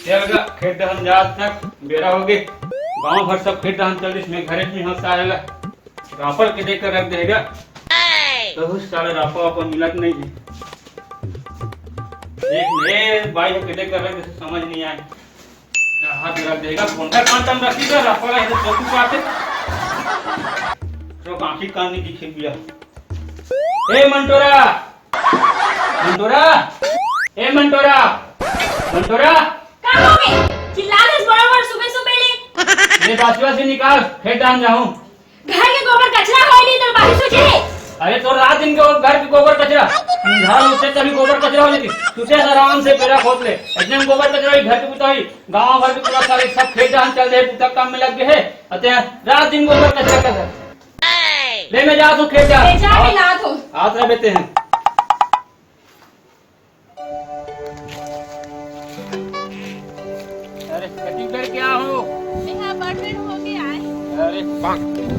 चल खेत दहन जात तक बेरा हो गए। गांव भर सब खेत दहन चल इसमें घरे में हंस आएगा। रापड़ के देकर रख देगा तो सारे रापा वापा मिलत नहीं है। एक नए भाई के देकर रख दे समझ नहीं आए। हाथ रख देगा कौन सा कांटम रखीगा रापा है तो चौकी पाते तो कांची कान नहीं दिखे बिया। ए मंटोरा मंटोरा ए मंटोरा मंटोरा क्या हो गए? चिल्ला रहे बराबर सुबह सुबह ले। ये बासुआ से निकाल खेत दान जाऊं। घर के गोबर कचरा होई नहीं तो बाहर सोचे। अरे तो रात दिन के घर के गोबर कचरा घर उससे तभी गोबर कचरा हो जाती। तुझे आराम से पेड़ा खोद ले इतने में गोबर कचरा घर के पुता गाँव भर के पूरा सारे सब खेत दान चल रहे पुता काम में लग गए है। अतः रात दिन गोबर कचरा कर ले मैं जा तू खेत जा आत रह बेते हैं। अरे कटिंग कर क्या हो मेरा बर्थडे हो गया है। अरे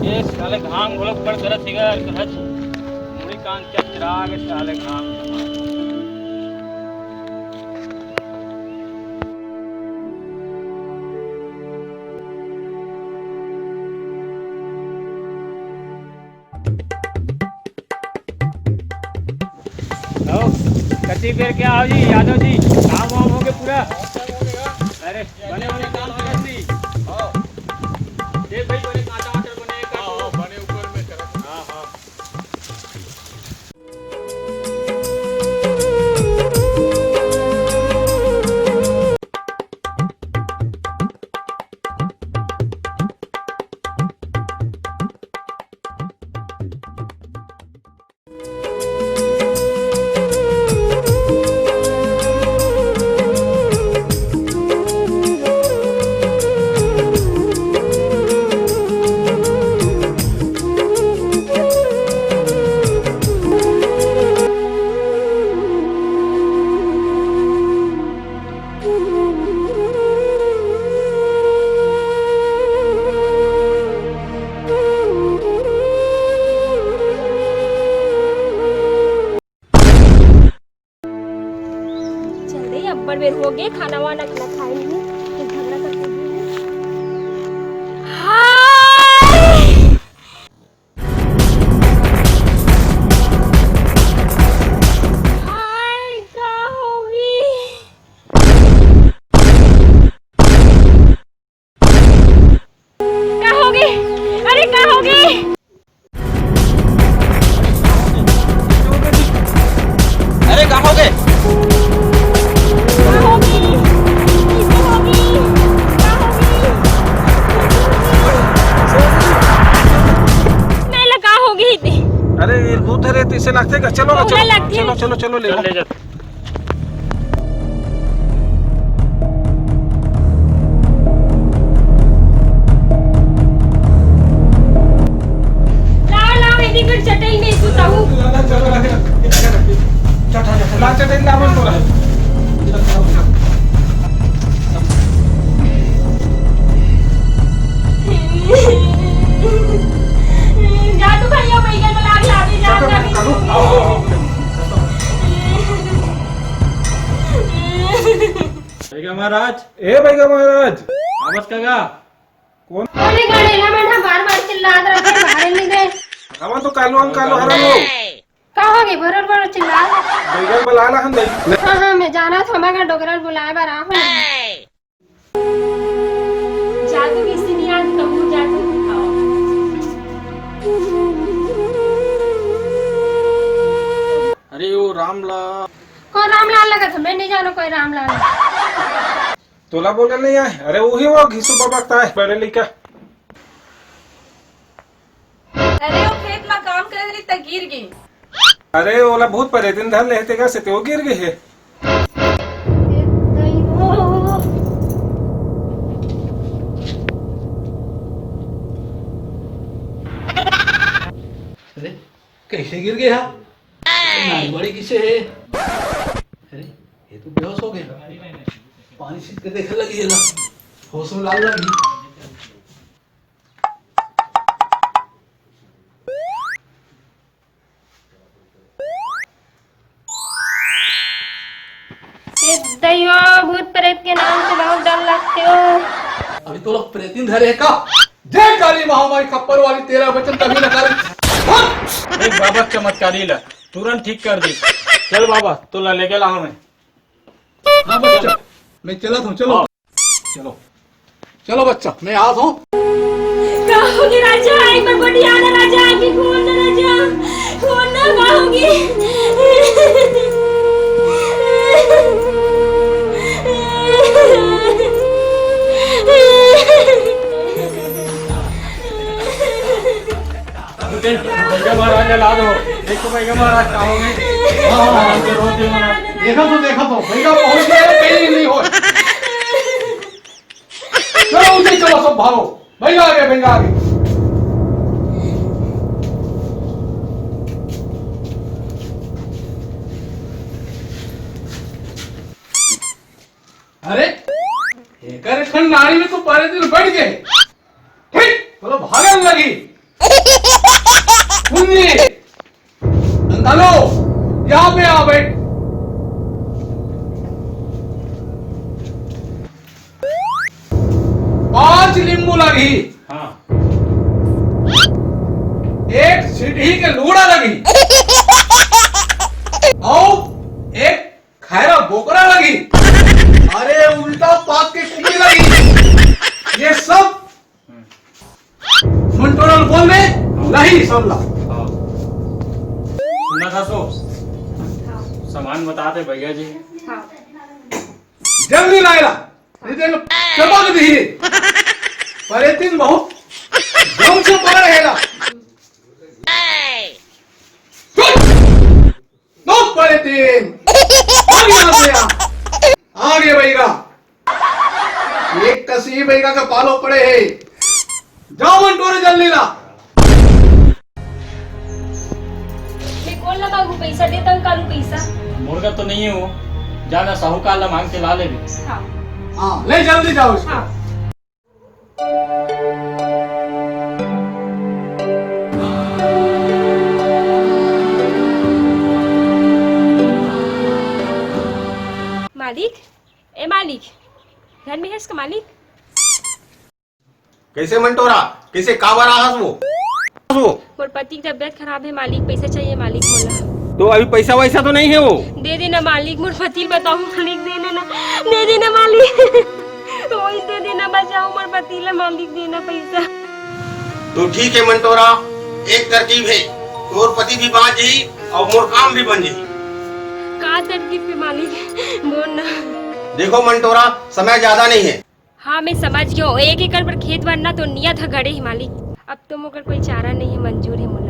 ये साले घाम घोलक पर करत सिगा करत मुड़ी कान चचरा के साले घाम कच्ची पेड़ क्या हो जी यादव जी काम वाम हो गए पूरा। अरे बने बने काम हो गए जी देख भाई बने कांटा वाटर बने का बने ऊपर में कर। हां हां अब्बर बेर हो गए खाना वाना खाना खाए नहीं फिर झगड़ा करते से लगते का चलो चलो चलो चलो ले जा। चटई नहीं सुताऊ ला चटई ला मन तोरा जा तू भैया भैया को लाग लागे जा भैया महाराज ए भैया महाराज आवाज कगा कौन अरे गाड़ीला मैं बार-बार चिल्लात रहते बाहर नहीं गए। हम तो कालो हरा लो का हो गई बरोबर चिल्ला भैया बुलाला हम नहीं। हां मैं जाना था मगर डोगरल बुलाए बार आ हूं जादू किसी नहीं आज कहूं जादू अरे वो रामलाल कौन रामलाल लगा था मैं नहीं जानो कोई रामलाल तोला बोले नहीं आए। अरे वही वो घिसू बाबा है बड़े लिखा। अरे वो खेत में काम कर रही त गिर गई। अरे ओला बहुत परे दिन धर लेते का से वो गिर गई है। अरे कैसे गिर गया बड़ी किसे है। अरे ये तो बेहोश हो गया पानी सीट के देखने लगी है ना होश में लाल लगी। ये दैयो भूत प्रेत के नाम से बहुत डर लगते हो। अभी तो लोग प्रेतिन धरे का। जय काली महामारी खप्पर वाली, तेरा वचन कभी न करे। एक बाबा चमत्कारी ला तुरंत ठीक कर दी। चल बाबा तो ला लेके लाओ मैं। हाँ बच्चा, मैं चला हूँ, चलो चलो चलो बच्चा, मैं आ हूँ। कहोगे राजा, एक बार बड़ी आना राजा, आगे खोल ना राजा, खोल ना कहोगे। भैया महाराज ला दो। देखो भैया महाराज कहोगे। देखा तो भैया पहुंच गए, कहीं नहीं हो। चलो उसे चलो, सब भागो। भैया आ गए। अरे एकर खंड नारी में तो पारे दिन बढ़ गए। ठीक चलो, भागने लगी। मुन्नी नंदालो, यहाँ पे आ बैठ। पांच लींबू लगी। हाँ। एक सीढ़ी के लूड़ा लगी। और एक खैरा बोकरा लगी। अरे उल्टा पाक के कुकड़ी लगी। ये सब मंटोरल बोल में नहीं सब ला। सुना था सो सामान बताते भैया जी। जल्दी लाएगा, चमक दी। परेतिन बहुत दम से पकड़ रहेगा। दो परेतिन आगे बैगा। एक कसी बैगा का पालो पड़े है। जाओ मंटोरे जल्दी ला। मैं कौन लगाऊं पैसा, देता हूँ कालू पैसा। मुर्गा तो नहीं है वो, जाना साहूकार ला मांग के ला ले भी। हाँ हाँ ले जल्दी जाओ इसको। हाँ। मालिक, ए मालिक, घर में है इसका मालिक? कैसे मंटोरा, कैसे काम आ रहा है वो? मोर पति की तबियत खराब है मालिक, पैसा चाहिए मालिक मोला। तो अभी पैसा वैसा तो नहीं है वो? दे देना मालिक, मोर पति बताओ मालिक, दे देना, दे देना मालिक। वही दे देना, बचाओ मोर पति ला मालिक, देना पैसा। तो ठीक है मंटोरा, एक तरकीब है, तोर पति भी बांच जाही और मोर काम भी बन जाही। का तरकीब पे मालिक, बोल ना। देखो मंटोरा, समय ज्यादा नहीं है। हाँ मैं समझ गया, 1 एकड़ पर खेत बनना तो नियत है गड़े ही मालिक। अब तो मगर कोई चारा नहीं है, मंजूर है मोला।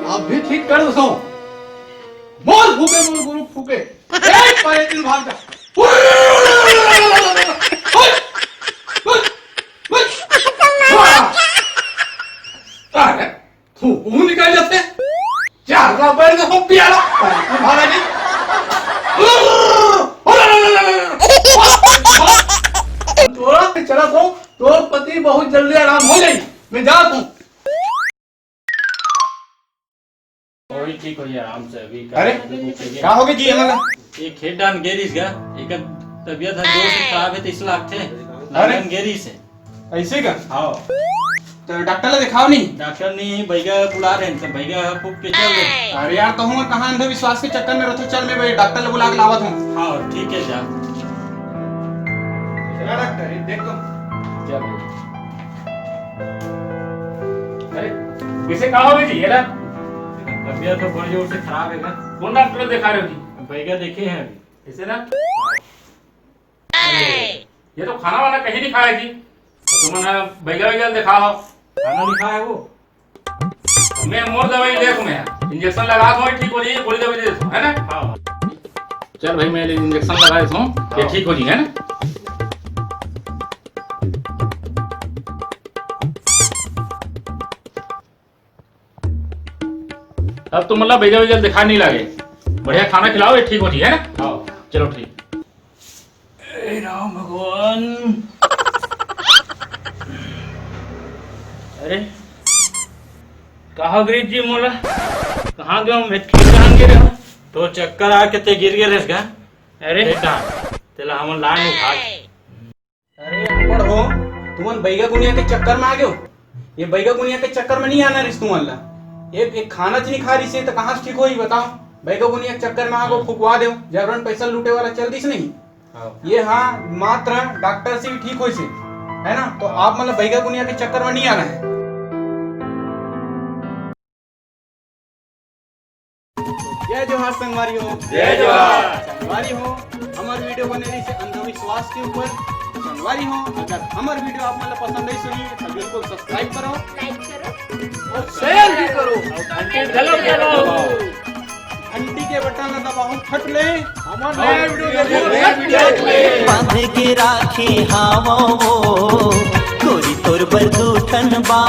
आप भी ठीक कर दो। बोल फूके, बोल गुरु फूके। एक परेतिन भाग जा। तू निकल जाते चार बैठ गया पियाला भागा जी। चला तो पति बहुत जल्दी आराम हो जाए, मैं जाता हूँ। वही ठीक हो जाए आराम से अभी। अरे क्या हो गया जी हमारा? ये खेत डान गेरिस का एक तबियत है जोर से खराब है, तो इस लाख थे अरे? लगन गेरिस है। ऐसे का? हाँ तो डॉक्टर ने दिखाओ नहीं? डॉक्टर नहीं, बैगा बुला रहे हैं, तो बैगा फूक के चल गए। अरे यार कहूँ कहाँ अंधविश्वास के चक्कर में रहते। चल मैं डॉक्टर ने बुला के लावत हूँ। हाँ ठीक है जा। डॉक्टर देख तो। क्या भाई? अरे कैसे कहा होगी जी? ये ना तबियत तो बड़ी जोर से खराब है। कौन डॉक्टर को दिखा रहे हो जी? बैगा देखे हैं अभी। ऐसे ना ये तो खाना वाना कहीं नहीं खाया जी। तो तुमने बैगा वैगा दिखा हो, खाना नहीं खाया वो। मैं मोर दवाई देखो, मैं इंजेक्शन लगा दो ठीक हो जाइए, गोली दवाई दे दो, है ना? हाँ चल भाई मैं इंजेक्शन लगा देता हूँ, ये ठीक हो जाए, है ना? अब तो मतलब बैगा वैगा दिखा नहीं लगे, बढ़िया खाना खिलाओ, ये ठीक होती है ना। हाँ चलो ठीक। हे राम भगवान। अरे कहा गिरी जी मोला, कहाँ गया मैं, कहाँ गिरे हो? तो चक्कर आके ते गिर गए का? अरे तेला हम लान उठा। अरे अनपढ़ हो, तुमन बैगा गुनिया के चक्कर में आ गए हो। ये बैगा गुनिया के चक्कर में नहीं आना रिस तुमन ला। एक खाना नहीं खा रही से तो कहाँ से ठीक हो ही बताओ। बैगा गुनिया के चक्कर में आ गो फुकवा दो, जबरन पैसा लूटे वाला चल दिस नहीं। ये हाँ मात्र डॉक्टर से भी ठीक हो से, है ना। तो आप मतलब बैगा गुनिया के चक्कर में नहीं आना है। जय जोहार संगवारी हो, जय जोहार। संगवारी हो, हमारे वीडियो बने रही से अंधविश्वास के ऊपर। संगवारी हो, अगर हमारे वीडियो आप मतलब पसंद नहीं सुनी तो बिल्कुल सब्सक्राइब करो, लाइक करो और शेयर भी करो, घंटी दबाओ। घंटी के बटन दबाओ, फट ले हमारे नया वीडियो देख बांध के राखी हावो गोरी तोर बरदूठन बा।